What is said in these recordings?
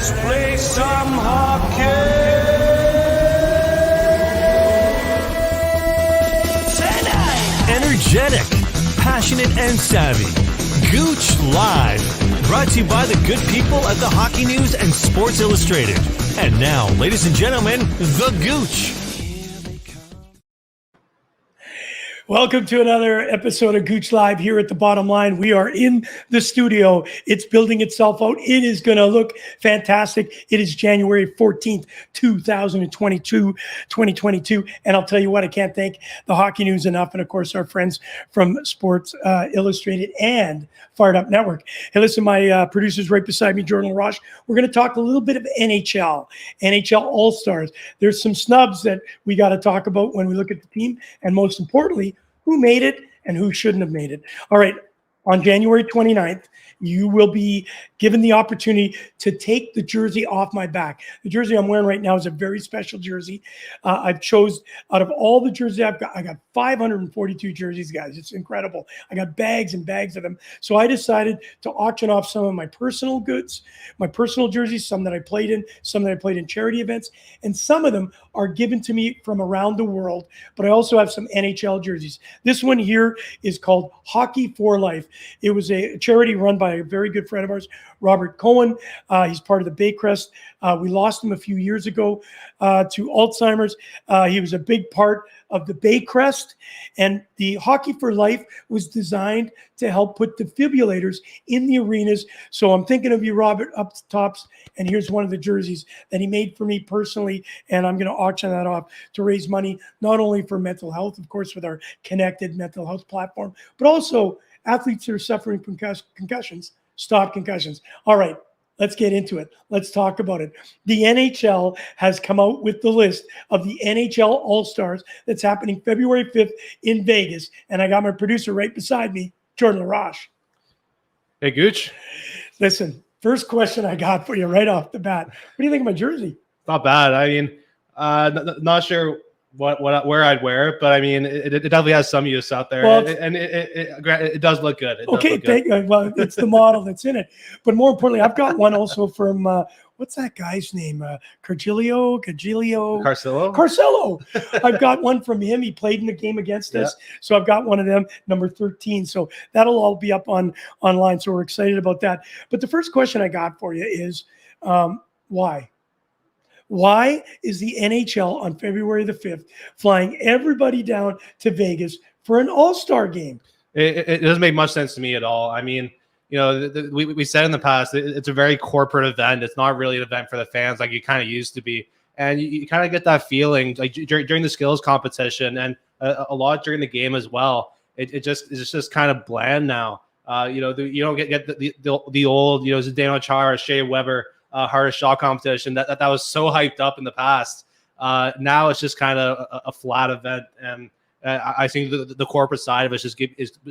Let's play some hockey. Tonight. Energetic, passionate, and savvy. Gouche Live. Brought to you by the good people at the Hockey News and Sports Illustrated. And now, ladies and gentlemen, the Gouche. Welcome to another episode of Gouche Live here at the Bottom Line. We are in the studio. It's building itself out. It is going to look fantastic. It is January 14th, 2022. And I'll tell you what, I can't thank the Hockey News enough. And of course, our friends from Sports Illustrated and Fired Up Network. Hey, listen, my producer's right beside me, Jordan LaRoche. We're going to talk a little bit of NHL All-Stars. There's some snubs that we got to talk about when we look at the team. And most importantly, who made it and who shouldn't have made it. All right, on January 29th, you will be given the opportunity to take the jersey off my back. The jersey I'm wearing right now is a very special jersey. I've chose out of all the jerseys I've got, I got 542 jerseys, guys. It's incredible. I got bags and bags of them. So I decided to auction off some of my personal goods, my personal jerseys, some that I played in, some that I played in charity events, and some of them are given to me from around the world. But I also have some NHL jerseys. This one here is called Hockey for Life. It was a charity run by a very good friend of ours, Robert Cohen. He's part of the Baycrest. We lost him a few years ago to Alzheimer's. He was a big part of the Baycrest, and the Hockey for Life was designed to help put defibrillators in the arenas. So I'm thinking of you, Robert, up the tops, and here's one of the jerseys that he made for me personally, and I'm going to auction that off to raise money, not only for mental health, of course, with our connected mental health platform, but also athletes that are suffering from concussions. Stop concussions. All right, let's get into it. Let's talk about it. The NHL has come out with the list of the NHL All-Stars that's happening February 5th in Vegas. And I got my producer right beside me, Jordan LaRoche. Hey, Gooch. Listen, first question I got for you right off the bat. What do you think of my jersey? Not bad. I mean, not sure where I'd wear it, but I mean, it definitely has some use out there, well, and it does look good. Well, it's the model that's in it, but more importantly, I've got one also from what's that guy's name? Carcillo. I've got one from him. He played in the game against us, so I've got one of them, number 13. So that'll all be up online. So we're excited about that. But the first question I got for you is why? Why is the NHL on February the 5th flying everybody down to Vegas for an all-star game? It doesn't make much sense to me at all. I mean, you know, we said in the past, it's a very corporate event. It's not really an event for the fans like it kind of used to be. And you kind of get that feeling like during the skills competition and a lot during the game as well. It's just kind of bland now. You know, you don't get the old, you know, Zdeno Chara, Shea Weber, hardest shot competition that was so hyped up in the past. Now it's just kind of a flat event, and I think the corporate side of it is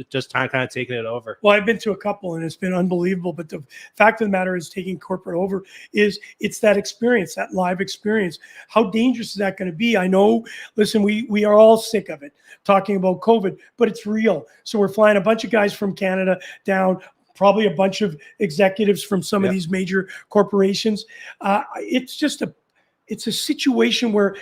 just kind of taking it over. Well, I've been to a couple, and it's been unbelievable. But the fact of the matter is, taking corporate over it's that experience, that live experience. How dangerous is that going to be? I know. Listen, we are all sick of it, talking about COVID, but it's real. So we're flying a bunch of guys from Canada down. Probably a bunch of executives from some of these major corporations. It's a situation where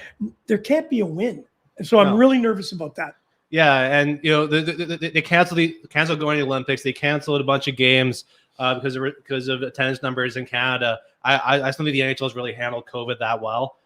there can't be a win. And so I'm really nervous about that. Yeah, and you know they canceled going to the Olympics. They canceled a bunch of games because of attendance numbers in Canada. I don't think the NHL has really handled COVID that well.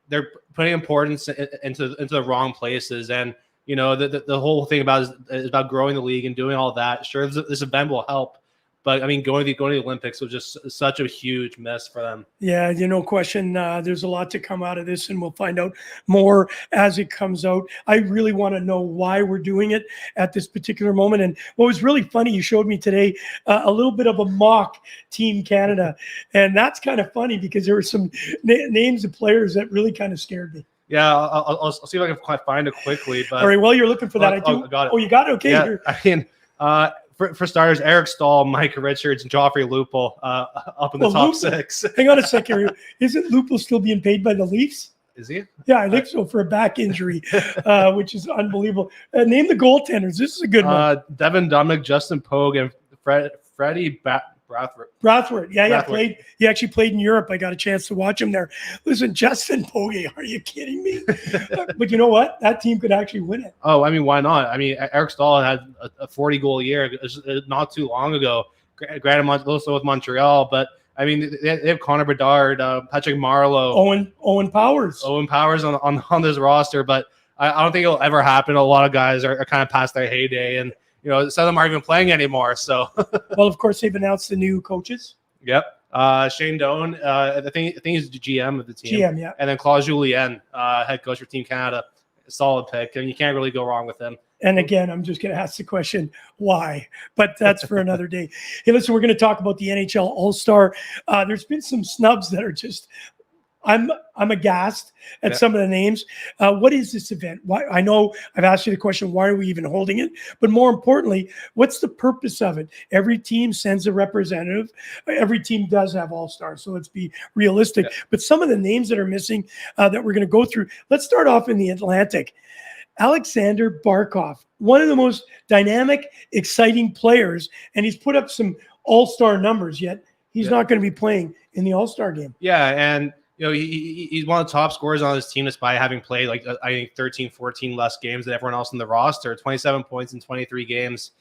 They're putting importance into the wrong places, and you know, the whole thing is about growing the league and doing all that. Sure, this event will help, but I mean, going to the Olympics was just such a huge miss for them. Yeah, no question. There's a lot to come out of this, and we'll find out more as it comes out. I really want to know why we're doing it at this particular moment. And what was really funny, you showed me today a little bit of a mock Team Canada, and that's kind of funny because there were some names of players that really kind of scared me. Yeah, I'll see if I can find it quickly. But all right, while you're looking for that, I got it. Oh, you got it? Okay. Yeah, I mean, for starters, Eric Stahl, Mike Richards, and Joffrey Lupul up in the top six. Hang on a second. Isn't Lupul still being paid by the Leafs? Is he? Yeah, I think so, for a back injury, which is unbelievable. Name the goaltenders. This is a good one. Devin Dumnick, Justin Pogue, and Freddie Brathwaite. Yeah, Brathwaite. played. He actually played in Europe. I got a chance to watch him there. Listen, Justin Pogge, are you kidding me? But you know what? That team could actually win it. Oh, I mean, why not? I mean, Eric Stahl had a 40-goal year not too long ago. Granted, also with Montreal, but I mean, they have Connor Bedard, Patrick Marleau, Owen Powers. Owen Powers on this roster, but I don't think it'll ever happen. A lot of guys are kind of past their heyday, and some of them aren't even playing anymore. So, well, of course, they've announced the new coaches. Yep. Shane Doan, I think he's the GM of the team. GM, yeah. And then Claude Julien, head coach for Team Canada. Solid pick, and you can't really go wrong with him. And again, I'm just going to ask the question, why? But that's for another day. Hey, listen, we're going to talk about the NHL All-Star. There's been some snubs that are just, I'm aghast at some of the names. What is this event? Why? I know I've asked you the question, why are we even holding it? But more importantly, what's the purpose of it? Every team sends a representative. Every team does have All-Stars, so let's be realistic. Yeah. But some of the names that are missing that we're going to go through, let's start off in the Atlantic. Alexander Barkov, one of the most dynamic, exciting players, and he's put up some All-Star numbers, yet he's not going to be playing in the All-Star game. Yeah, and he's one of the top scorers on his team despite having played I think 13, 14 less games than everyone else in the roster, 27 points in 23 games.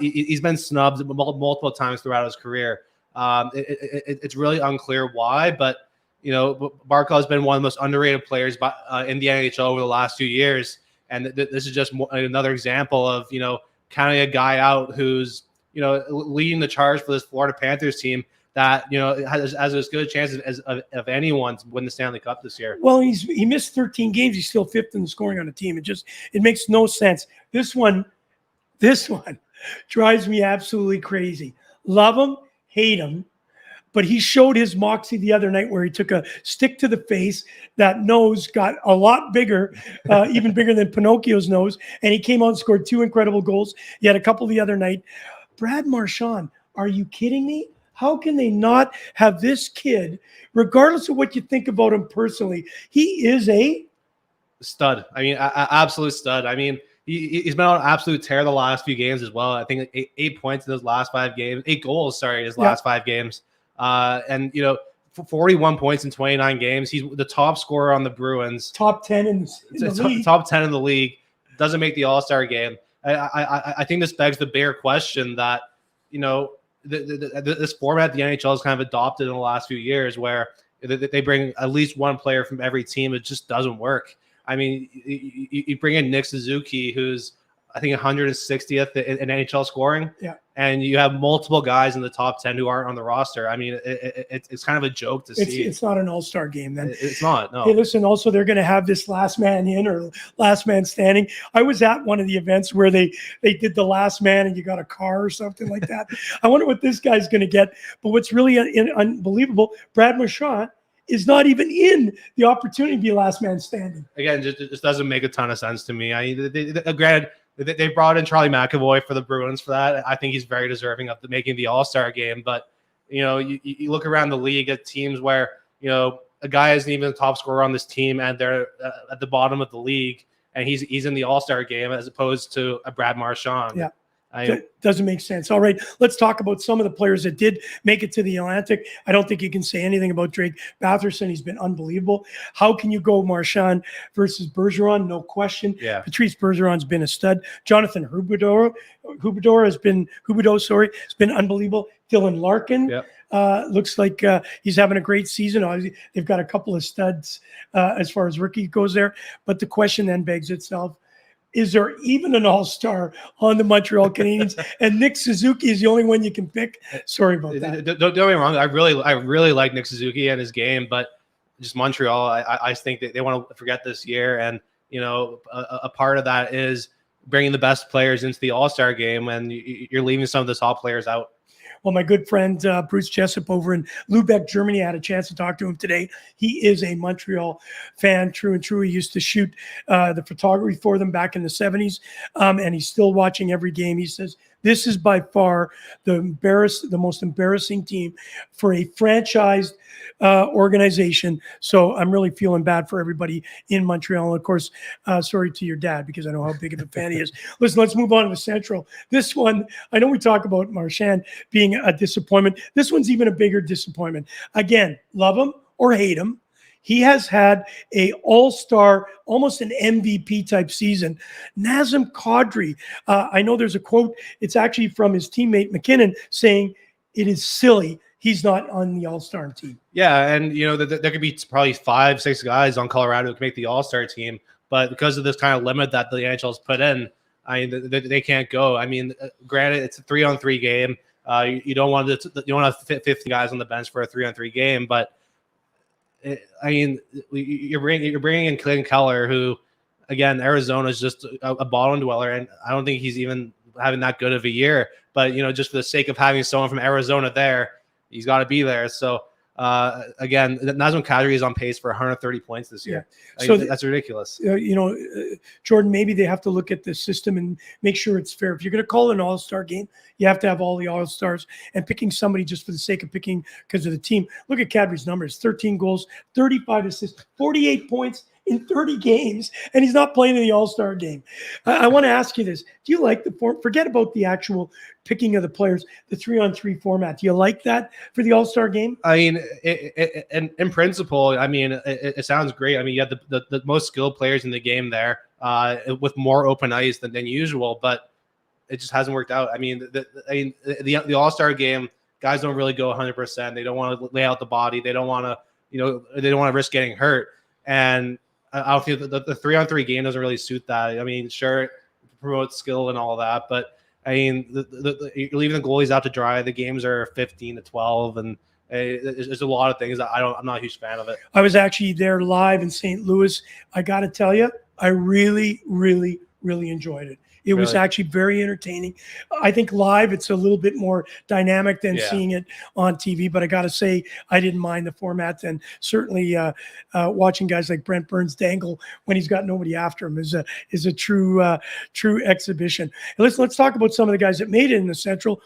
He's been snubbed multiple times throughout his career. It's really unclear why, but Barkov has been one of the most underrated players in the NHL over the last few years. And this is just another example of, counting a guy out who's, leading the charge for this Florida Panthers team that, has as good a chance of anyone to win the Stanley Cup this year. Well, he missed 13 games. He's still fifth in the scoring on the team. It makes no sense. This one drives me absolutely crazy. Love him, hate him. But he showed his moxie the other night where he took a stick to the face. That nose got a lot bigger, even bigger than Pinocchio's nose. And he came out and scored 2 incredible goals. He had a couple the other night. Brad Marchand, are you kidding me? How can they not have this kid, regardless of what you think about him personally? He is a stud. I mean, absolute stud. I mean, he's been on an absolute tear the last few games as well. I think 8 points in his last 5 games. 8 goals, sorry, in his last 5 games. And 41 points in 29 games. He's the top scorer on the Bruins. Top 10 in the league. Top 10 in the league. Doesn't make the All-Star game. I think this begs the bigger question that this format the NHL has kind of adopted in the last few years, where they bring at least one player from every team. It just doesn't work. I mean, you bring in Nick Suzuki, who's I think 160th in NHL scoring. Yeah. And you have multiple guys in the top 10 who aren't on the roster. I mean, it's kind of a joke to see. It's not an All-Star game then. It's not, no. Hey, listen, also they're going to have this last man in or last man standing. I was at one of the events where they did the last man and you got a car or something like that. I wonder what this guy's going to get. But what's really unbelievable, Brad Marchand is not even in the opportunity to be last man standing. Again, it just doesn't make a ton of sense to me. I mean, granted, they brought in Charlie McAvoy for the Bruins for that. I think he's very deserving of making the All-Star game. But, you look around the league at teams where, a guy isn't even the top scorer on this team and they're at the bottom of the league and he's in the All-Star game as opposed to a Brad Marchand. Yeah. Doesn't make sense. All right, let's talk about some of the players that did make it to the Atlantic. I don't think you can say anything about Drake Batherson. He's been unbelievable. How can you go Marchand versus Bergeron? No question. Yeah. Patrice Bergeron's been a stud. Jonathan Huberdeau has been unbelievable. Dylan Larkin. Yep. Looks like he's having a great season. They've got a couple of studs as far as rookie goes there. But the question then begs itself, is there even an All-Star on the Montreal Canadiens? And Nick Suzuki is the only one you can pick. Sorry about that. Don't get me wrong. I really like Nick Suzuki and his game, but just Montreal, I think that they want to forget this year. And, a part of that is bringing the best players into the All-Star game, and you're leaving some of the top players out. Well, my good friend Bruce Jessup over in Lubeck, Germany, I had a chance to talk to him today. He is a Montreal fan, true and true. He used to shoot the photography for them back in the 70s, and he's still watching every game. He says This is by far the most embarrassing team for a franchised organization. So I'm really feeling bad for everybody in Montreal. And of course, sorry to your dad, because I know how big of a fan he is. Listen, let's move on to the Central. This one, I know we talk about Marchand being a disappointment. This one's even a bigger disappointment. Again, love him or hate him, he has had a all-star, almost an MVP type season. Nazem Kadri, I know there's a quote, it's actually from his teammate McKinnon, saying it is silly he's not on the all-star team. Yeah, and there could be probably 5-6 guys on Colorado who can make the all-star team, but because of this kind of limit that the NHL's put in, I mean, they can't go. I mean, granted, it's a 3-on-3 game. You don't want to have 50 guys on the bench for a 3-on-3 game, but I mean, you're bringing in Clayton Keller, who, again, Arizona is just a bottom dweller, and I don't think he's even having that good of a year. But just for the sake of having someone from Arizona there, he's got to be there. So again, Nazem Kadri is on pace for 130 points this year. Yeah. So that's ridiculous. Jordan, maybe they have to look at the system and make sure it's fair. If you're going to call an all-star game, you have to have all the all-stars, and picking somebody just for the sake of picking because of the team. Look at Kadri's numbers: 13 goals, 35 assists, 48 points in 30 games, and he's not playing in the all-star game. I want to ask you this. Do you like the form? Forget about the actual picking of the players, the 3-on-3 format. Do you like that for the all-star game? I mean, in principle, I mean, it sounds great. I mean, you have the most skilled players in the game there with more open ice than usual, but it just hasn't worked out. I mean, the all-star game, guys don't really go 100%. They don't want to lay out the body. They don't want to, they don't want to risk getting hurt. And I don't feel the 3-on-3 game doesn't really suit that. I mean, sure, it promotes skill and all that, but I mean, you're leaving the goalies out to dry. The games are 15-12, and there's a lot of things that I'm not a huge fan of it. I was actually there live in St. Louis. I got to tell you, I really, really, really enjoyed it. It was actually very entertaining. I think live it's a little bit more dynamic than seeing it on TV, but I got to say I didn't mind the format, and certainly watching guys like Brent Burns dangle when he's got nobody after him is a true exhibition. And let's talk about some of the guys that made it in the Central.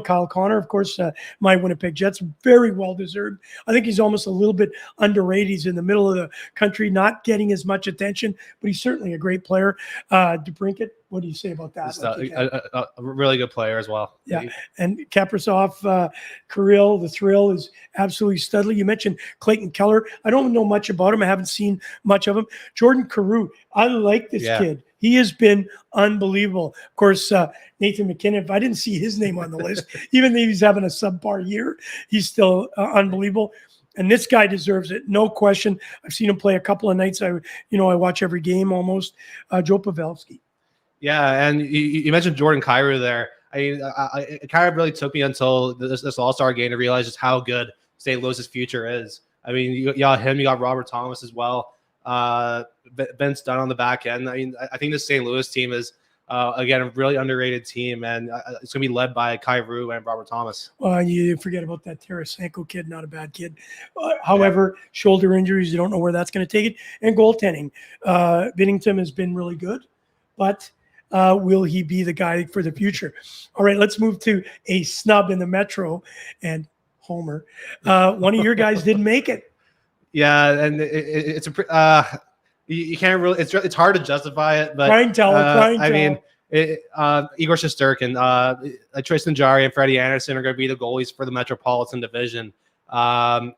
Kyle Connor, of course, my Winnipeg Jets, very well deserved. I think he's almost a little bit underrated. He's in the middle of the country, not getting as much attention, but he's certainly a great player. DeBrincat, what do you say about that? A really good player as well. Yeah, and Kaprizov, Kirill, the thrill is absolutely studly. You mentioned Clayton Keller. I don't know much about him. I haven't seen much of him. Jordan Carew, I like this kid. He has been unbelievable. Of course, Nathan McKinnon, if I didn't see his name on the list, even though he's having a subpar year, he's still unbelievable. And this guy deserves it, no question. I've seen him play a couple of nights. I watch every game almost. Joe Pavelski. Yeah, and you mentioned Jordan Kyrou there. I mean, it kind of really took me until this All-Star game to realize just how good St. Louis's future is. I mean, you got him, you got Robert Thomas as well. Vince Dunn on the back end. I mean, I think the St. Louis team is, again, a really underrated team, and it's going to be led by Kyrou and Robert Thomas. Well, you forget about that Tarasenko kid, not a bad kid. However, shoulder injuries, you don't know where that's going to take it. And goaltending. Binnington has been really good, but will he be the guy for the future? All right, let's move to a snub in the Metro. And Homer, one of your guys didn't make it. Yeah, and you can't really. It's hard to justify it, but I mean, Igor Shesterkin, Tristan Jarry, and Freddie Anderson are going to be the goalies for the Metropolitan Division. You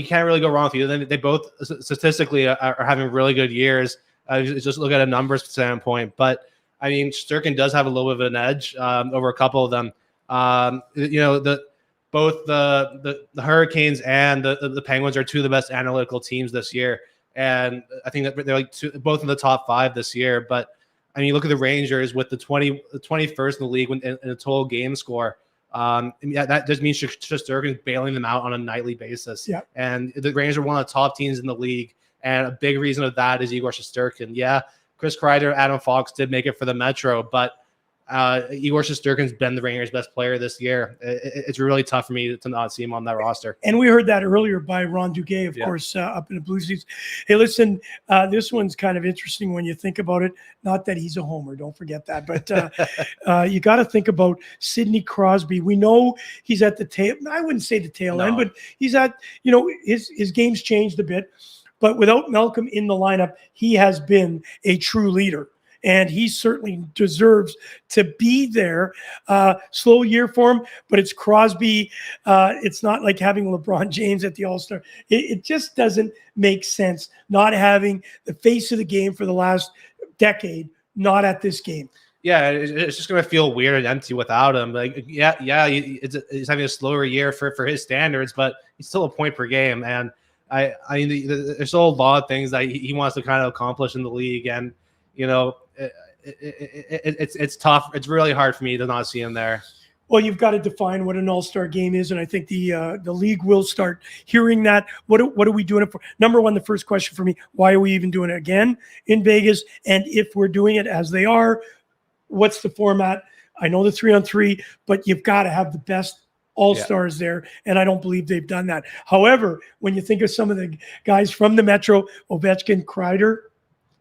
can't really go wrong with either. They both statistically are having really good years. Just look at a numbers standpoint, but I mean, Shesterkin does have a little bit of an edge over a couple of them. Both the Hurricanes and the Penguins are two of the best analytical teams this year, and I think that they're like both in the top 5 this year. But I mean, look at the Rangers with the 21st in the league in a total game score. That just means Shesterkin's bailing them out on a nightly basis. Yeah, and the Rangers are one of the top teams in the league. And a big reason of that is Igor Shesterkin. Yeah, Chris Kreider, Adam Fox did make it for the Metro, but Igor Shesterkin's been the Rangers' best player this year. It's really tough for me to not see him on that roster. And we heard that earlier by Ron Duguay, of course, up in the Blue Jays. Hey, listen, this one's kind of interesting when you think about it. Not that he's a homer, don't forget that. But you got to think about Sidney Crosby. We know he's at the tail. I wouldn't say the tail end, but he's at, his game's changed a bit. But without Malcolm in the lineup, he has been a true leader. And he certainly deserves to be there. Slow year for him, but it's Crosby. It's not like having LeBron James at the All-Star. It just doesn't make sense not having the face of the game for the last decade, not at this game. Yeah, it's just going to feel weird and empty without him. Like, he's having a slower year for his standards, but he's still a point per game. And I mean, there's still a lot of things that he wants to kind of accomplish in the league. And, it's tough. It's really hard for me to not see him there. Well, you've got to define what an all-star game is, and I think the league will start hearing that. What are we doing it for? Number one, the first question for me, why are we even doing it again in Vegas? And if we're doing it as they are, what's the format? I know the 3-on-3, but you've got to have the best all-stars there, and I don't believe they've done that. However, when you think of some of the guys from the Metro, Ovechkin, Kreider,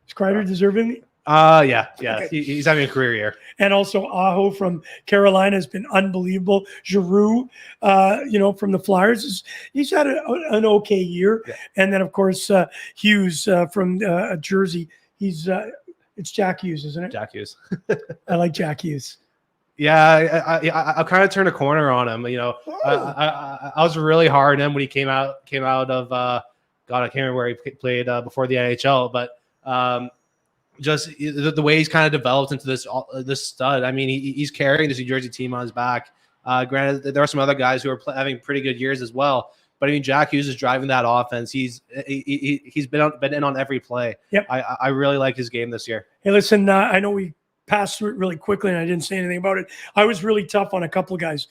is Kreider deserving? Yeah. Okay. He's having a career year. And also Aho from Carolina has been unbelievable. Giroux, from the Flyers, he's had an okay year. Yeah. And then, of course, Hughes from Jersey. It's Jack Hughes, isn't it? Jack Hughes. I like Jack Hughes. Yeah, I kind of turned a corner on him. I was really hard on him when he came out of I can't remember where he played before the NHL, but just the way he's kind of developed into this stud. I mean, he's carrying this New Jersey team on his back. Granted, there are some other guys who are having pretty good years as well. But I mean, Jack Hughes is driving that offense. He's been in on every play. Yep. I really like his game this year. Hey, listen, I know we passed through it really quickly and I didn't say anything about it. I was really tough on a couple of guys.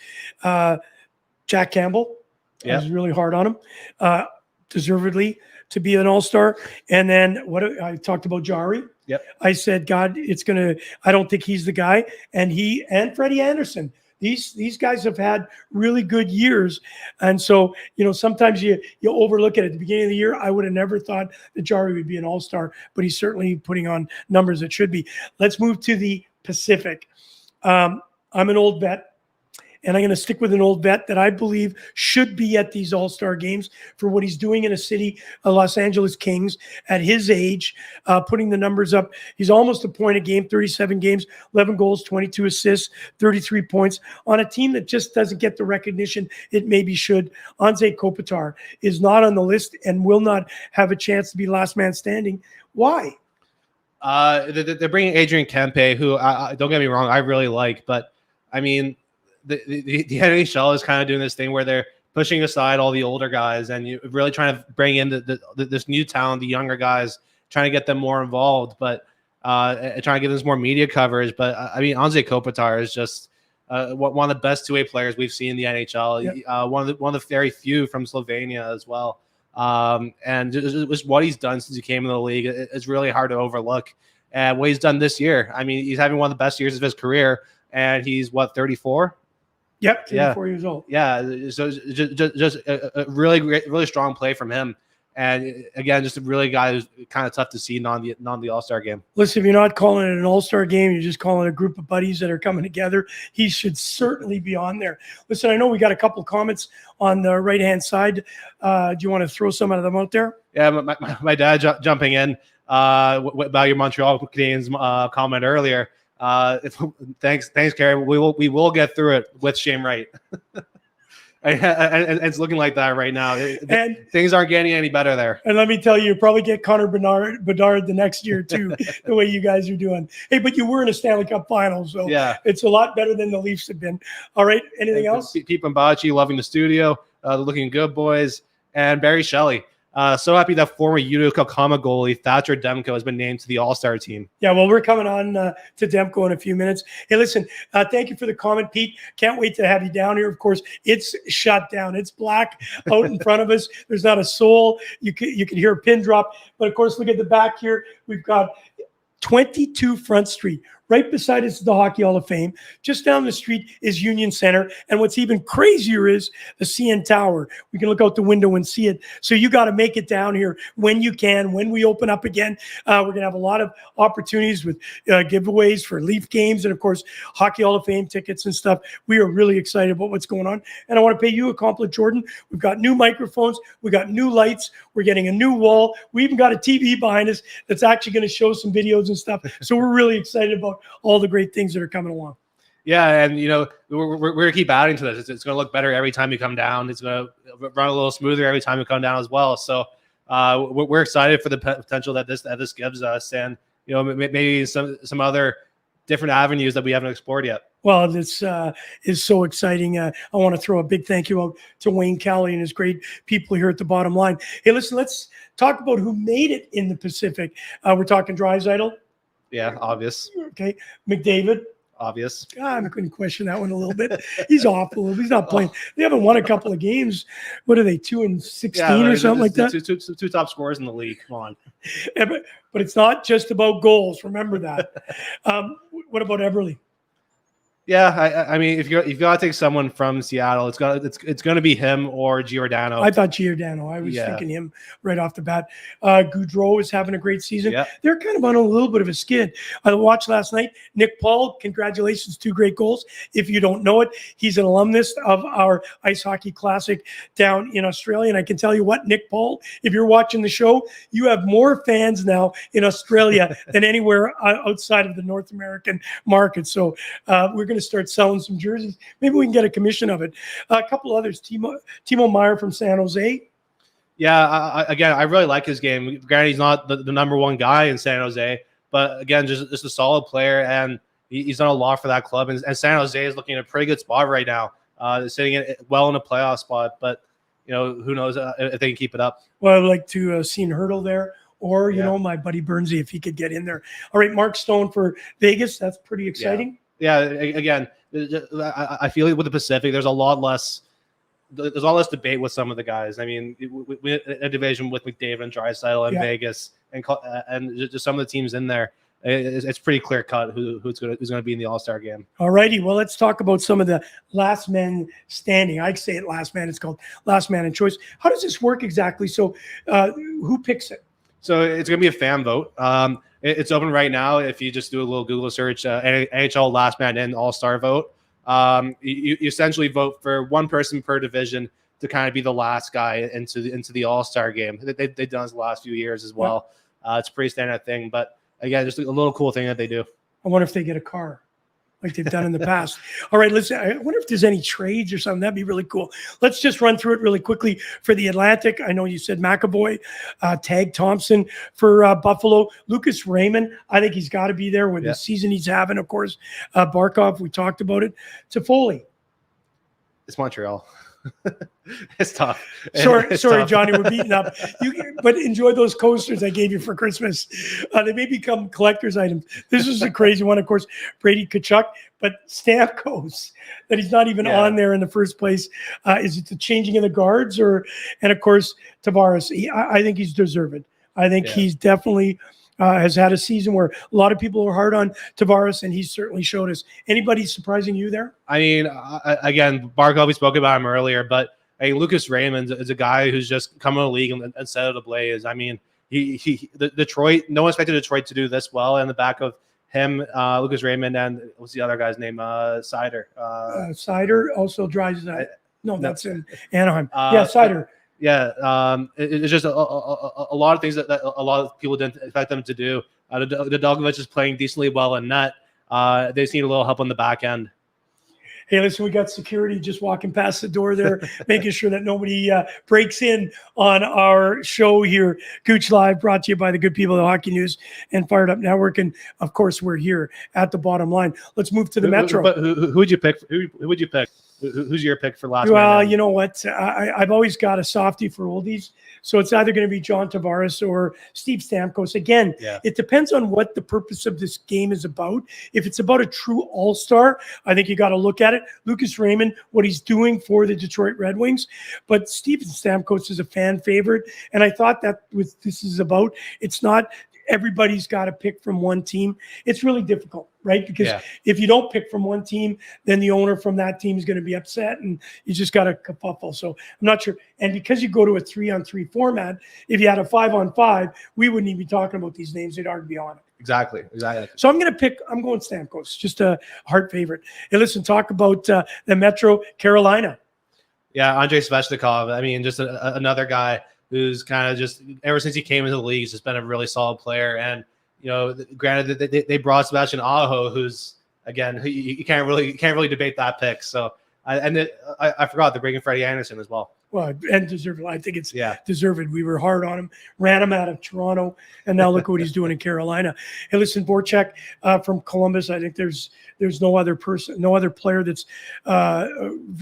Jack Campbell, I was really hard on him, deservedly to be an all-star. And then I talked about Jari. Yep. I said, God, I don't think he's the guy. And Freddie Anderson. These guys have had really good years. And so, sometimes you overlook it. At the beginning of the year, I would have never thought that Jari would be an all-star, but he's certainly putting on numbers that should be. Let's move to the Pacific. I'm an old vet, and I'm going to stick with an old vet that I believe should be at these all-star games for what he's doing in a city, Los Angeles Kings, at his age, putting the numbers up. He's almost a point a game, 37 games, 11 goals, 22 assists, 33 points on a team that just doesn't get the recognition it maybe should. Anze Kopitar is not on the list and will not have a chance to be last man standing. Why? They're bringing Adrian Kempe, who, don't get me wrong, I really like, but I mean, the NHL is kind of doing this thing where they're pushing aside all the older guys and you really trying to bring in this new talent, the younger guys, trying to get them more involved, but trying to give them more media coverage. But I mean, Anze Kopitar is just one of the best two-way players we've seen in the NHL. Yep. One of the very few from Slovenia as well. And just what he's done since he came in the league, it's really hard to overlook. And what he's done this year, I mean, he's having one of the best years of his career, and he's 34. Yep, 34 years old. Yeah, so just a really great, really strong play from him, and again, just a really guy who's kind of tough to see non the All-Star game. Listen, if you're not calling it an All-Star game, you're just calling it a group of buddies that are coming together. He should certainly be on there. Listen, I know we got a couple of comments on the right-hand side. Do you want to throw some of them out there? Yeah, my dad jumping in about your Montreal Canadiens comment earlier. Thanks, Kerry. We will get through it with Shane Wright. and it's looking like that right now. And things aren't getting any better there. And let me tell you probably get Connor Bedard the next year too, the way you guys are doing. Hey, but you were in a Stanley Cup final, so yeah, it's a lot better than the Leafs have been. All right, anything else? Pete Bambachi, loving the studio, looking good, boys. And Barry Shelley. So happy that former Utica Kama goalie Thatcher Demko has been named to the All-Star team. Yeah, well, we're coming on to Demko in a few minutes. Hey, listen, thank you for the comment, Pete. Can't wait to have you down here. Of course, it's shut down. It's black out in front of us. There's not a soul. You can hear a pin drop. But, of course, look at the back here. We've got 22 Front Street, Right beside us is the Hockey Hall of Fame. Just down the street is Union Center. And what's even crazier is the CN Tower. We can look out the window and see it. So you got to make it down here when you can, when we open up again. We're going to have a lot of opportunities with giveaways for Leaf games and, of course, Hockey Hall of Fame tickets and stuff. We are really excited about what's going on. And I want to pay you a compliment, Jordan. We've got new microphones. We got new lights. We're getting a new wall. We even got a TV behind us that's actually going to show some videos and stuff. So we're really excited about all the great things that are coming along. Yeah, and we're going to keep adding to this. It's going to look better every time you come down. It's going to run a little smoother every time you come down as well. So we're excited for the potential that this gives us, and maybe some other different avenues that we haven't explored yet. Well, this is so exciting. I want to throw a big thank you out to Wayne Kelly and his great people here at the Bottom Line. Hey, listen, let's talk about who made it in the Pacific. We're talking Draisaitl. Yeah, obvious. Okay. McDavid. Obvious. I'm going to question that one a little bit. He's awful. He's not playing. They haven't won a couple of games. What are they, 2-16 or something like that? Two top scorers in the league. Come on. Yeah, but it's not just about goals. Remember that. What about Eberle? Yeah, I mean, if you got to take someone from Seattle, it's going to be him or Giordano. I thought Giordano. I was thinking him right off the bat. Goudreau is having a great season. Yeah. They're kind of on a little bit of a skid. I watched last night. Nick Paul, congratulations, 2 great goals. If you don't know it, he's an alumnus of our Ice Hockey Classic down in Australia. And I can tell you what, Nick Paul, if you're watching the show, you have more fans now in Australia than anywhere outside of the North American market. So we're going to start selling some jerseys. Maybe we can get a commission of it. A couple others. Timo Meier from San Jose. Yeah, I really like his game. Granted, he's not the number one guy in San Jose, but again, just a solid player, and he's done a lot for that club. And San Jose is looking at a pretty good spot right now, sitting well in a playoff spot. But who knows if they can keep it up. Well, I'd like to see Hurdle there. Or, my buddy Burnsy, if he could get in there. All right, Mark Stone for Vegas. That's pretty exciting. Yeah, again, I feel like with the Pacific, there's a lot less debate with some of the guys. I mean, we a division with McDavid and Draisaitl and Vegas and just some of the teams in there. It's pretty clear cut who's going to be in the All-Star game. All righty. Well, let's talk about some of the last men standing. I say it last man. It's called last man in choice. How does this work exactly? So who picks it? So it's going to be a fan vote. It's open right now. If you just do a little Google search, NHL Last Man In All-Star vote, you essentially vote for one person per division to kind of be the last guy into the All-Star game. They've done this the last few years as well. It's a pretty standard thing, but again, just a little cool thing that they do. I wonder if they get a car like they've done in the past. All right, listen, I wonder if there's any trades or something. That'd be really cool. Let's just run through it really quickly for the Atlantic. I know you said McAvoy, Tag Thompson for Buffalo. Lucas Raymond, I think he's got to be there with the season he's having, of course. Barkov, we talked about it. Toffoli. It's Montreal. It's tough. Sorry, tough. Johnny, we're beating up. But enjoy those coasters I gave you for Christmas. They may become collector's items. This is a crazy one, of course. Brady Tkachuk, but Stamkos, that he's not even on there in the first place. Is it the changing of the guards, and of course Tavares? I think he's deserving. I think he's definitely has had a season where a lot of people are hard on Tavares, and he's certainly showed us. Anybody surprising you there? I mean, again, Barkov, we spoke about him earlier, but Lucas Raymond is a guy who's just come in the league and set it ablaze. I mean, Detroit, no one expected Detroit to do this well in the back of him, Lucas Raymond, and what's the other guy's name? Sider. Sider also drives that. No, that's in Anaheim. Sider. It's just a lot of things that a lot of people didn't expect them to do. The Dogovic is playing decently well in net. They just need a little help on the back end. Hey, listen, we got security just walking past the door there, making sure that nobody breaks in on our show here. Gouche Live, brought to you by the good people of the Hockey News and Fired Up Network. And, of course, we're here at the Bottom Line. Let's move to the Metro. But who would you pick? Who would you pick? Who's your pick for last? Well, you know what? I've always got a softie for oldies. So it's either going to be John Tavares or Steve Stamkos. Again, it depends on what the purpose of this game is about. If it's about a true all-star, I think you got to look at it. Lucas Raymond, what he's doing for the Detroit Red Wings. But Steve Stamkos is a fan favorite. And I thought that what this is about, it's not everybody's got to pick from one team. It's really difficult, right? Because Yeah. if you don't pick from one team, then the owner from that team is going to be upset, and you just got to kerfuffle. So I'm not sure. And because you go to a 3-on-3 format, if you had a 5-on-5, we wouldn't even be talking about these names. They'd already be on it. Exactly. So I'm going Stamkos, just a heart favorite. Hey, listen, talk about the Metro Carolina. Yeah, Andrei Svechnikov. I mean, just another guy who's kind of just ever since he came into the league, he's just been a really solid player. And granted that they brought Sebastian Aho, who's again you can't really debate that pick. So I forgot they're bringing Freddie Anderson as well. Well, and deserved. I think it's deserved. We were hard on him, ran him out of Toronto, and now look what he's doing in Carolina. Hey, listen, Voracek from Columbus. I think there's no other player that's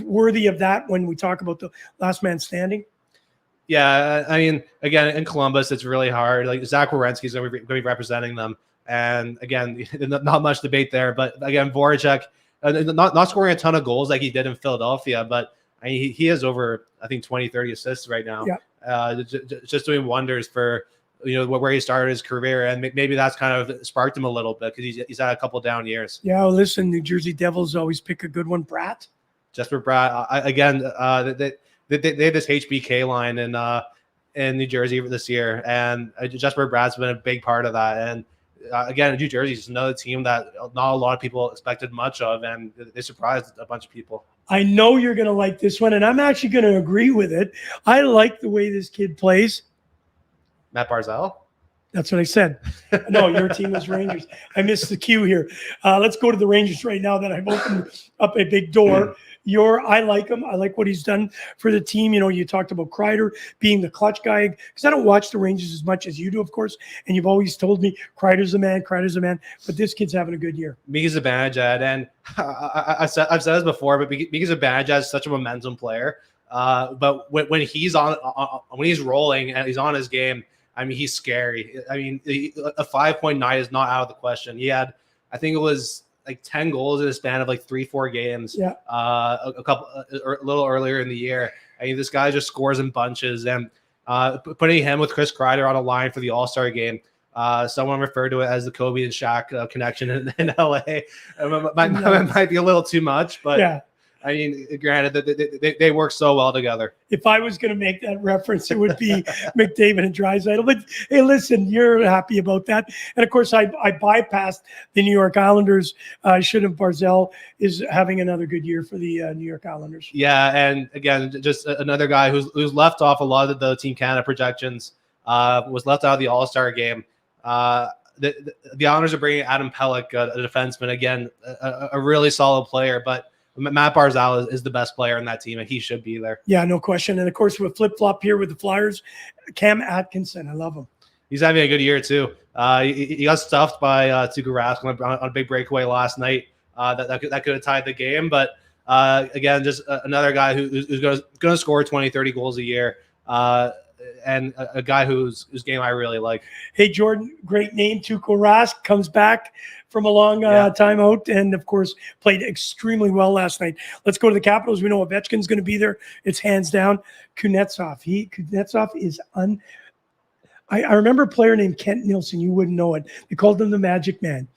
worthy of that when we talk about the last man standing. Yeah, I mean, again, in Columbus, it's really hard. Like Zach Werenski's going to be representing them, and again, not much debate there. But again, Voracek, not scoring a ton of goals like he did in Philadelphia, but I mean, he has over, I think, 20, 30 assists right now. Yeah. Just doing wonders for, where he started his career. And maybe that's kind of sparked him a little bit because he's had a couple down years. Yeah, well, listen, New Jersey Devils always pick a good one. Bratt. Jesper Bratt. They have this HBK line in New Jersey this year. And Jesper Bratt's been a big part of that. And again, New Jersey is another team that not a lot of people expected much of. And they surprised a bunch of people. I know you're going to like this one, and I'm actually going to agree with it. I like the way this kid plays. Matt Barzal? That's what I said. No, your team was Rangers. I missed the cue here. Let's go to the Rangers right now that I've opened up a big door. I like him. I like what he's done for the team. You talked about Kreider being the clutch guy, because I don't watch the Rangers as much as you do, of course. And you've always told me Kreider's the man. But this kid's having a good year. Mika Zibanejad, and I've said this before, but Mika Zibanejad is such a momentum player. But when he's when he's rolling and he's on his game, I mean, he's scary. I mean, a 5.9 is not out of the question. He had, I think it was like 10 goals in a span of like 3-4 games. Yeah. A little earlier in the year. I mean, this guy just scores in bunches, and putting him with Chris Kreider on a line for the All-Star game. Someone referred to it as the Kobe and Shaq connection in LA. It might be a little too much, but yeah. I mean, granted, they work so well together. If I was going to make that reference, it would be McDavid and Draisaitl. But hey, listen, you're happy about that. And of course, I bypassed the New York Islanders. Shouldn't Barzal is having another good year for the New York Islanders. Yeah, and again, just another guy who's left off a lot of the Team Canada projections. Was left out of the All-Star game. The Islanders are bringing Adam Pelech, a defenseman, again, a really solid player, but Matt Barzal is the best player in that team, and he should be there. Yeah, no question. And of course, with flip-flop here with the Flyers, Cam Atkinson, I love him. He's having a good year too. He got stuffed by Tuukka Rask on a big breakaway last night. That could have tied the game, but again, just another guy who's going to score 20, 30 goals a year. And a guy whose game I really like. Hey, Jordan, great name. Tuukka Rask comes back from a long timeout, and of course played extremely well last night. Let's go to the Capitals. We know Ovechkin's going to be there. It's hands down. Kuznetsov is I remember a player named Kent Nilsson. You wouldn't know it. They called him the Magic Man.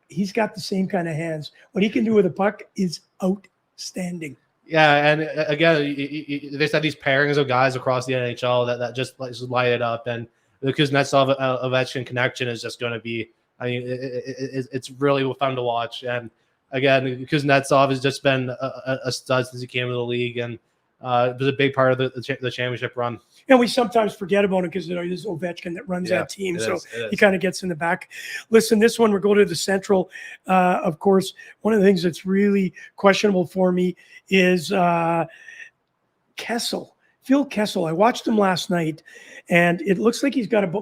He's got the same kind of hands. What he can do with a puck is outstanding. Yeah, and again, there's had these pairings of guys across the NHL that just light it up, and the Kuznetsov-Ovechkin connection is just going to be. I mean, it's really fun to watch. And again, Kuznetsov has just been a stud since he came to the league, and it was a big part of the championship run. And we sometimes forget about it because there's Ovechkin that runs that team, so he kind of gets in the back. Listen, this one, we're going to the Central. Of course, one of the things that's really questionable for me is Kessel. Phil Kessel. I watched him last night, and it looks like he's got a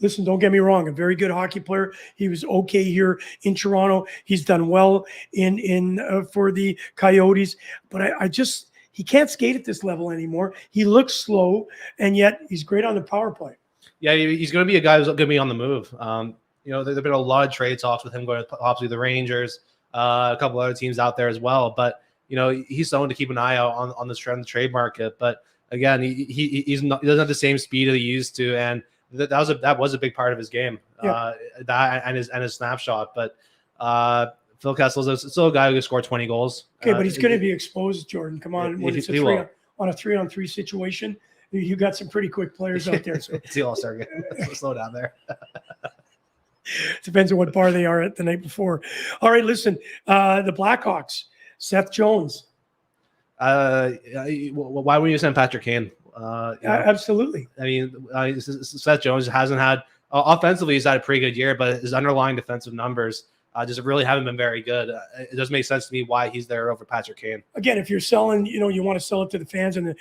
listen, don't get me wrong, a very good hockey player. He was okay here in Toronto. He's done well in for the Coyotes, but I just he can't skate at this level anymore. He looks slow, and yet he's great on the power play. Yeah, he's going to be a guy who's going to be on the move. There've been a lot of trade talks with him going to possibly the Rangers, a couple other teams out there as well. But he's someone to keep an eye out on this trend in the trade market. But again, he doesn't have the same speed that he used to, and that was a big part of his game. Yeah. That and his snapshot. But Phil Kessel's still a guy who scored 20 goals. Okay, but he's going to be exposed, Jordan. Come on, when it's a 3-on-3 situation, you got some pretty quick players out there. So it's the All-Star game. Slow down there. Depends on what bar they are at the night before. All right, listen, the Blackhawks, Seth Jones. Why would you send Patrick Kane? Absolutely. I mean, Seth Jones hasn't had offensively. He's had a pretty good year, but his underlying defensive numbers just really haven't been very good. It doesn't make sense to me why he's there over Patrick Kane. Again, if you're selling, you want to sell it to the fans, and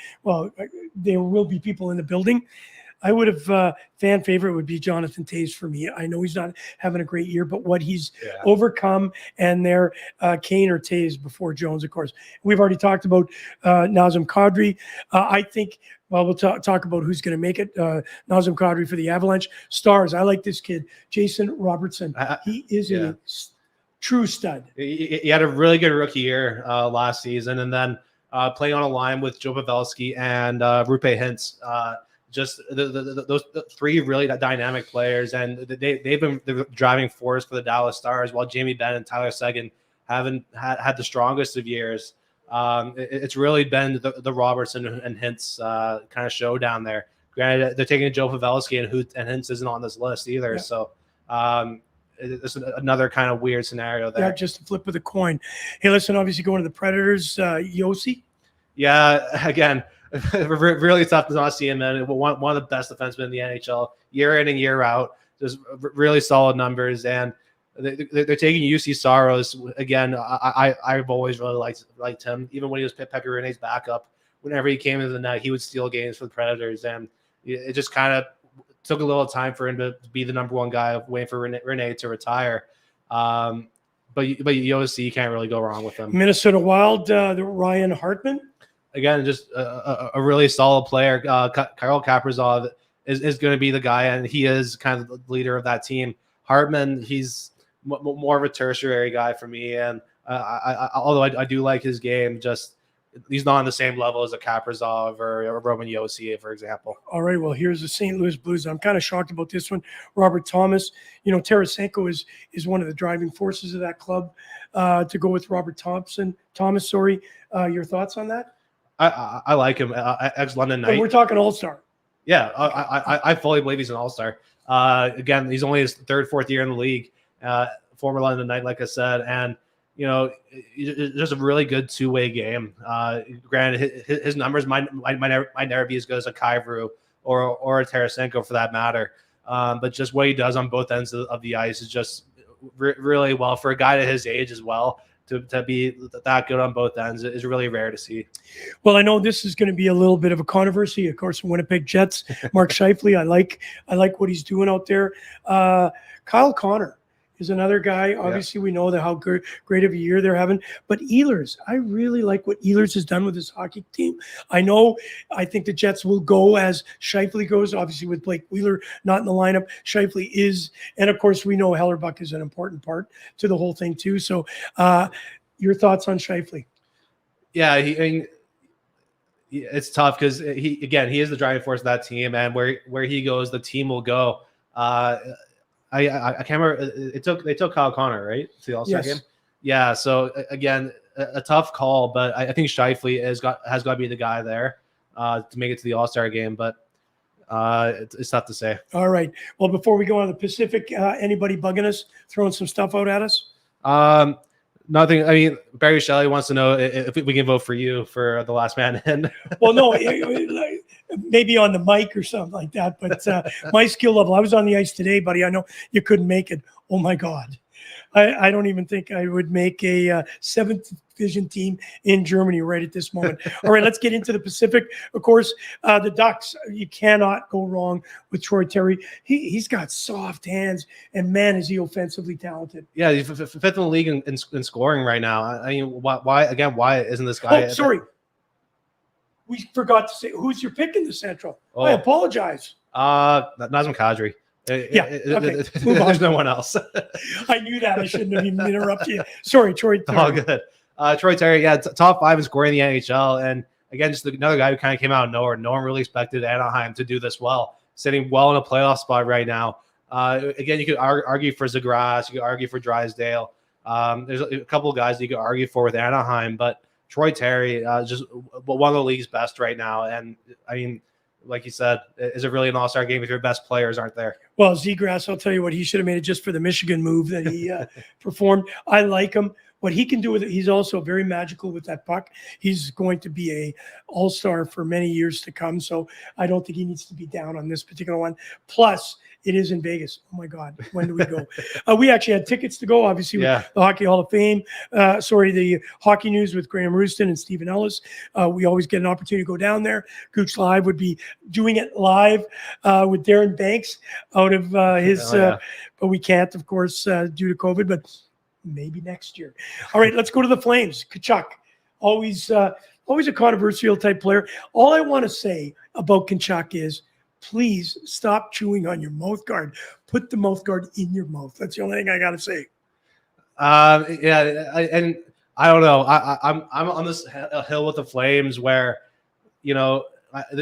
there will be people in the building. I would have fan favorite would be Jonathan Toews for me. I know he's not having a great year, but what he's overcome, and they're Kane or Toews before Jones, of course. We've already talked about Nazem Kadri. I think, we'll talk about who's going to make it. Nazem Kadri for the Avalanche. Stars, I like this kid, Jason Robertson. He is a true stud. He had a really good rookie year last season, and then playing on a line with Joe Pavelski and Roope Hintz. Just those three really dynamic players, and they've been the driving force for the Dallas Stars, while Jamie Benn and Tyler Seguin haven't had the strongest of years. It's really been the Robertson and Hintz kind of showdown there. Granted, they're taking Joe Pavelski, and Hintz isn't on this list either. Yeah. So it's another kind of weird scenario there. Yeah, just a flip of the coin. Hey, listen, obviously going to the Predators, Yossi. Yeah, again, really tough to not see him. And one of the best defensemen in the NHL, year in and year out. Just really solid numbers, and they're taking UC Saros again. I've always really liked him, even when he was Pepe Rene's backup. Whenever he came into the net, he would steal games for the Predators, and it just kind of took a little time for him to be the number one guy, waiting for Rene to retire. But Yossi, you can't really go wrong with him. Minnesota Wild, the Ryan Hartman. Again, just a really solid player. Kirill Kaprizov is going to be the guy, and he is kind of the leader of that team. Hartman, he's more of a tertiary guy for me, and although I do like his game, just he's not on the same level as a Kaprizov or Roman Josi, for example. All right, well, here's the St. Louis Blues. I'm kind of shocked about this one. Robert Thomas, Tarasenko is one of the driving forces of that club. To go with Robert Thomas, your thoughts on that? I like him. Ex-London Knight. We're talking All-Star. Yeah, I fully believe he's an All-Star. Again, he's only his third, fourth year in the league. Former London Knight, like I said, and it's just a really good two-way game. Granted, his numbers might never be as good as a Kyrou or a Tarasenko for that matter. But just what he does on both ends of the ice is just really well for a guy at his age as well. To be that good on both ends is really rare to see. Well, I know this is going to be a little bit of a controversy. Of course, Winnipeg Jets, Mark Scheifele. I like what he's doing out there. Kyle Connor is another guy. Obviously, we know how great of a year they're having. But Ehlers, I really like what Ehlers has done with his hockey team. I think the Jets will go as Scheifele goes, obviously with Blake Wheeler not in the lineup. Scheifele is, and of course, we know Hellerbuck is an important part to the whole thing too. So your thoughts on Scheifele? Yeah, it's tough because he is the driving force of that team, and where he goes, the team will go. I can't remember. They took Kyle Connor, right, to the All-Star game. Yeah. So again, a tough call, but I think Scheifele has got to be the guy there to make it to the All-Star game. But it's tough to say. All right. Well, before we go on the Pacific, anybody bugging us, throwing some stuff out at us? Nothing. I mean, Barry Shelley wants to know if we can vote for you for the last man in. Well, no. Maybe on the mic or something like that. But my skill level, I was on the ice today, buddy. I know you couldn't make it. Oh, my God. I don't even think I would make a 7th division team in Germany right at this moment. All right, let's get into the Pacific. Of course, the Ducks, you cannot go wrong with Troy Terry. He's got soft hands, and, man, is he offensively talented. Yeah, he's fifth in the league in scoring right now. I mean, why isn't this guy? Oh, sorry. We forgot to say, who's your pick in the Central? Oh. I apologize. Nazem Kadri. Okay. There's no one else. I knew that. I shouldn't have even interrupted you. Sorry, Troy Terry. Oh, good. Troy Terry, top 5 in scoring in the NHL. And, again, just another guy who kind of came out of nowhere. No one really expected Anaheim to do this well. sitting well in a playoff spot right now. Again, you could argue for Zegras, you could argue for Drysdale. There's a couple of guys you could argue for with Anaheim, but Troy Terry just one of the league's best right now. And I mean, like you said, is it really an all-star game if your best players aren't there? Well, Zegras, I'll tell you what, he should have made it just for the Michigan move that he performed. I like him. What he can do with it, he's also very magical with that puck. He's going to be a all-star for many years to come, so I don't think he needs to be down on this particular one. Plus, it is in Vegas. Oh, my God. When do we go? We actually had tickets to go, obviously, with the Hockey Hall of Fame. The Hockey News with Graham Rouston and Stephen Ellis. We always get an opportunity to go down there. Gouche Live would be doing it live with Darren Banks out of his but we can't, of course, due to COVID, but maybe next year. All right, let's go to the Flames. Tkachuk, always a controversial type player. All I want to say about Tkachuk is, please stop chewing on your mouth guard. Put the mouth guard in your mouth. That's the only thing I got to say. And I don't know. I'm on this hill with the Flames where, you know,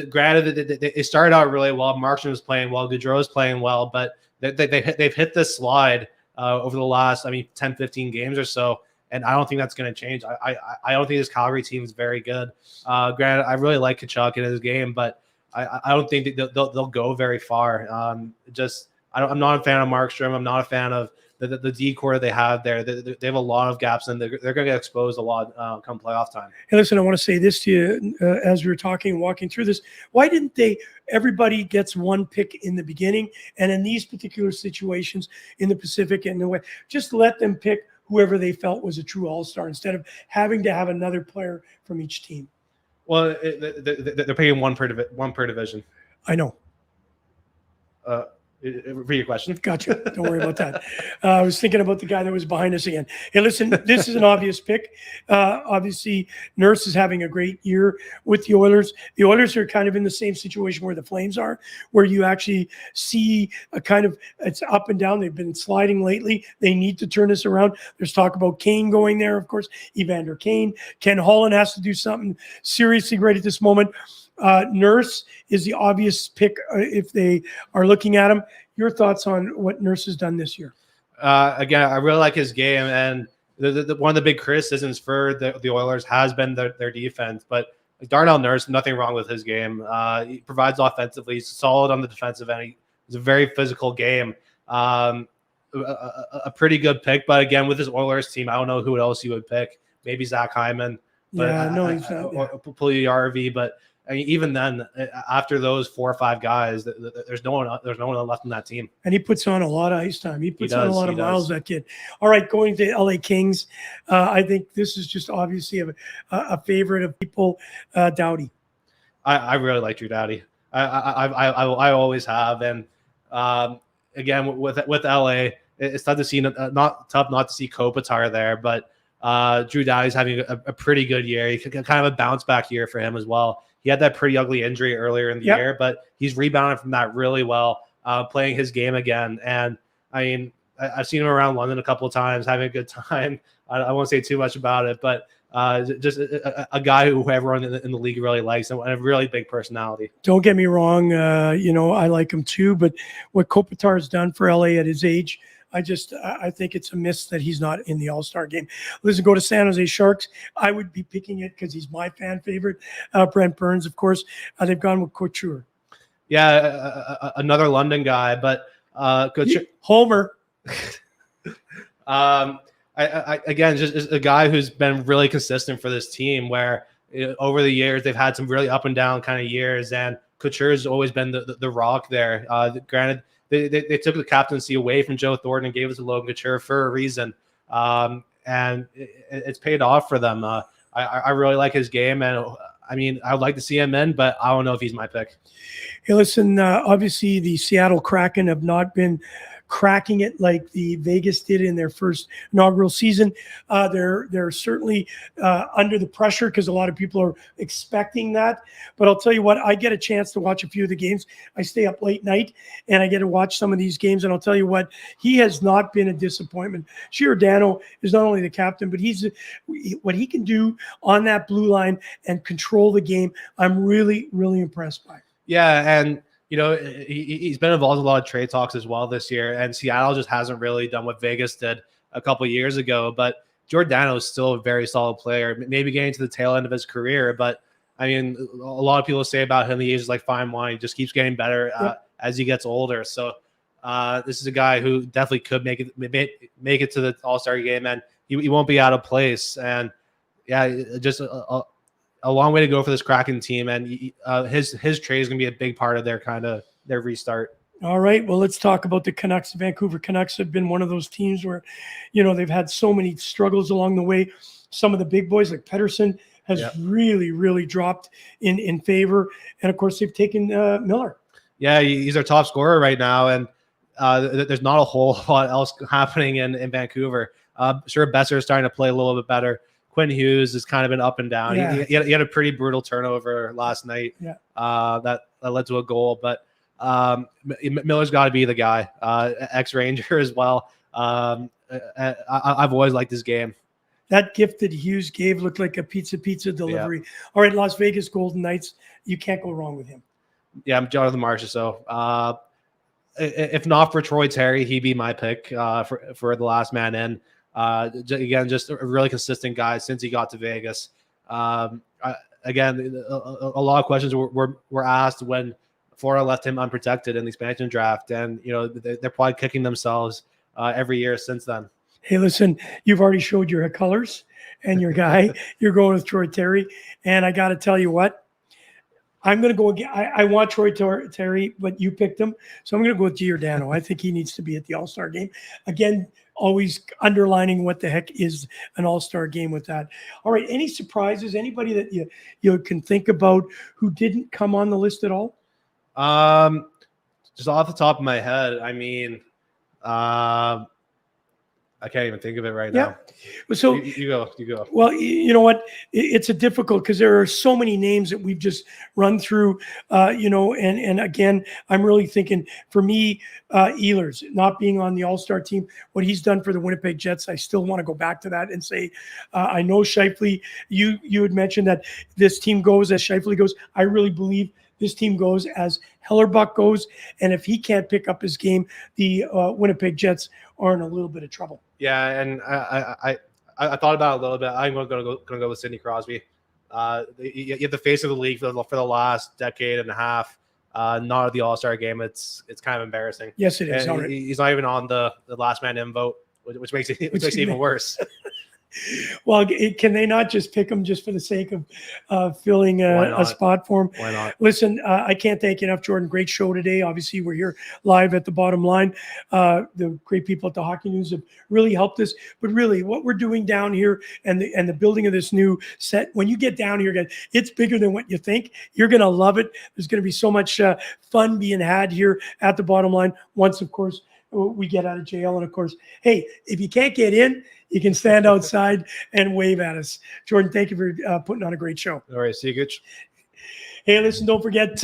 granted they started out really well. Markstrom was playing well. Gaudreau was playing well, but they've hit this slide over the last, 10, 15 games or so. And I don't think that's going to change. I don't think this Calgary team is very good. Granted, I really like Tkachuk in his game, but I don't think that they'll go very far. I'm not a fan of Markstrom. I'm not a fan of the D-core they have there. They have a lot of gaps, and they're going to get exposed a lot come playoff time. Hey, listen, I want to say this to you as we were talking and walking through this. Why didn't everybody gets one pick in the beginning, and in these particular situations in the Pacific and the West, just let them pick whoever they felt was a true all-star instead of having to have another player from each team? Well, they're paying one per division. I know. For your question. Gotcha. Don't worry about that. I was thinking about the guy that was behind us again. Hey, listen, this is an obvious pick. Obviously, Nurse is having a great year with the Oilers. The Oilers are kind of in the same situation where the Flames are, where you actually see it's up and down. They've been sliding lately. They need to turn this around. There's talk about Kane going there, of course, Evander Kane. Ken Holland has to do something seriously great at this moment. Nurse is the obvious pick if they are looking at him. Your thoughts on what Nurse has done this year? Again, I really like his game, and one of the big criticisms for the Oilers has been their defense. But Darnell Nurse, nothing wrong with his game. He provides offensively. He's solid on the defensive end. It's a very physical game. A pretty good pick, but again, with this Oilers team, I don't know who else you would pick. Maybe Zach Hyman, but he's not. Or Puljujärvi, but. I mean, even then, after those 4 or 5 guys, there's no one left in that team. And he puts on a lot of ice time. He puts on a lot of miles, that kid. All right, going to LA Kings. I think this is just obviously a favorite of people, Doughty. I really like Drew Doughty. I always have. And again, with LA, it's tough to see not to see Kopitar there, but Drew Doughty's having a pretty good year. Kind of a bounce back year for him as well. He had that pretty ugly injury earlier in the year, but he's rebounded from that really well, playing his game again. And I mean, I've seen him around London a couple of times, having a good time. I won't say too much about it, but just a guy who everyone in the league really likes, and a really big personality. Don't get me wrong, I like him too, but what Kopitar has done for LA at his age, I think it's a miss that he's not in the All-Star game. Listen, go to San Jose Sharks. I would be picking it because he's my fan favorite. Brent Burns, of course. They've gone with Couture. Yeah, another London guy, but Couture. Homer. Again, just a guy who's been really consistent for this team, where over the years they've had some really up and down kind of years, and Couture has always been the rock there. Granted, They took the captaincy away from Joe Thornton and gave us a Logan Couture for a reason, and it's paid off for them. I really like his game, and I mean, I would like to see him in, but I don't know if he's my pick. Hey, listen, obviously the Seattle Kraken have not been cracking it like the Vegas did in their first inaugural season. They're certainly under the pressure because a lot of people are expecting that. But I'll tell you what, I get a chance to watch a few of the games. I stay up late night and I get to watch some of these games. And I'll tell you what, he has not been a disappointment. Giordano is not only the captain, but what he can do on that blue line and control the game. I'm really, really impressed by. Yeah, and he's been involved in a lot of trade talks as well this year, and Seattle just hasn't really done what Vegas did a couple of years ago. But Giordano is still a very solid player, maybe getting to the tail end of his career. But I mean, a lot of people say about him, he is like fine wine. He just keeps getting better as he gets older. So this is a guy who definitely could make it to the All-Star game, and he won't be out of place. And just a long way to go for this Kraken team, and his trade is going to be a big part of their restart. All right, well, let's talk about the Canucks. The Vancouver Canucks have been one of those teams where, they've had so many struggles along the way. Some of the big boys like Pettersson has really, really dropped in favor. And, of course, they've taken Miller. Yeah, he's our top scorer right now, and there's not a whole lot else happening in Vancouver. Sure, Besser is starting to play a little bit better. Quinn Hughes has kind of been up and down. Yeah. He had a pretty brutal turnover last night that led to a goal. But Miller's got to be the guy. Ex-Ranger as well. I've always liked this game. That gift that Hughes gave looked like a pizza delivery. Yeah. All right, Las Vegas Golden Knights. You can't go wrong with him. Yeah, I'm Jonathan Marchessault. If not for Troy Terry, he'd be my pick for the last man in. Again, just a really consistent guy since he got to Vegas. Again, a lot of questions were asked when Florida left him unprotected in the expansion draft, and they're probably kicking themselves every year since then. Hey, listen, you've already showed your colors and your guy. You're going with Troy Terry, and I got to tell you what. I'm going to go again. I want Troy Terry, but you picked him. So I'm going to go with Giordano. I think he needs to be at the All-Star game. Again, always underlining what the heck is an All-Star game with that. All right, any surprises? Anybody that you can think about who didn't come on the list at all? Just off the top of my head, I mean, I can't even think of it right now. So you go. Well, you know what? It's a difficult because there are so many names that we've just run through, and again, I'm really thinking for me, Ehlers not being on the All-Star team, what he's done for the Winnipeg Jets, I still want to go back to that and say, I know Scheifele, you had mentioned that this team goes as Scheifele goes. I really believe this team goes as Hellerbuck goes, and if he can't pick up his game, the Winnipeg Jets are in a little bit of trouble. Yeah, and I thought about it a little bit. I'm going to go with Sidney Crosby. You have the face of the league for the last decade and a half. Not at the All-Star game. It's kind of embarrassing. Yes, it is. He's not even on the last man in vote, which makes it even worse. Well, can they not just pick him just for the sake of filling a spot for him? Why not? Listen, I can't thank you enough, Jordan. Great show today. Obviously, we're here live at the bottom line. The great people at the Hockey News have really helped us. But really, what we're doing down here and the building of this new set, when you get down here, again, it's bigger than what you think. You're going to love it. There's going to be so much fun being had here at the bottom line once, of course, we get out of jail. And, of course, hey, if you can't get in, you can stand outside and wave at us. Jordan, thank you for putting on a great show. All right, see you, Gouche. Hey, listen, don't forget,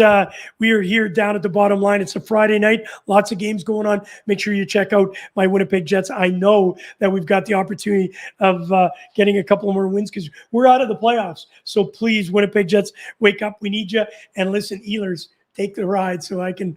we are here down at the bottom line. It's a Friday night. Lots of games going on. Make sure you check out my Winnipeg Jets. I know that we've got the opportunity of getting a couple more wins because we're out of the playoffs. So please, Winnipeg Jets, wake up. We need you. And listen, Ehlers, take the ride so I can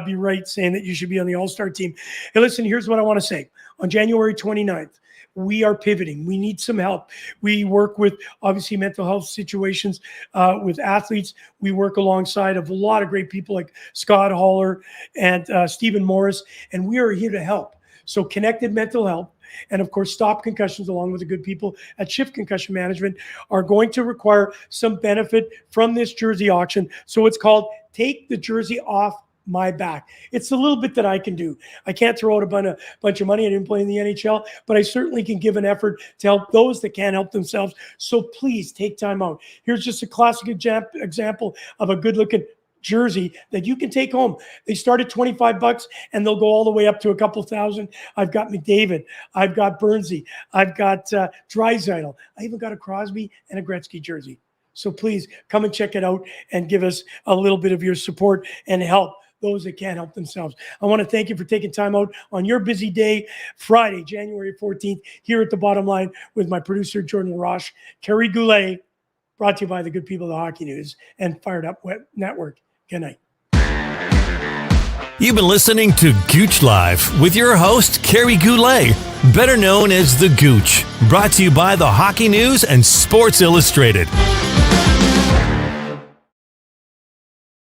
be right saying that you should be on the All-Star team. Hey, listen, here's what I want to say. On January 29th, we are pivoting. We need some help. We work with, obviously, mental health situations with athletes. We work alongside of a lot of great people like Scott Haller and Stephen Morris, and we are here to help. So Connected Mental Health and, of course, Stop Concussions, along with the good people at Shift Concussion Management, are going to require some benefit from this jersey auction. So it's called Take the Jersey Off My Back. It's a little bit that I can do. I can't throw out a bunch of money. I didn't play in the NHL, but I certainly can give an effort to help those that can't help themselves. So please take time out. Here's just a classic example of a good-looking jersey that you can take home. They start at $25 and they'll go all the way up to a couple thousand. I've got McDavid. I've got Bernsey. I've got Draisaitl. I even got a Crosby and a Gretzky jersey. So please come and check it out and give us a little bit of your support and help those that can't help themselves. I want to thank you for taking time out on your busy day, Friday, January 14th, here at the bottom line with my producer, Jordan LaRoche, Kerry Goulet, brought to you by the good people of the Hockey News and Fired Up Network. Good night. You've been listening to Gouche Live with your host, Kerry Goulet, better known as The Gouche, brought to you by the Hockey News and Sports Illustrated.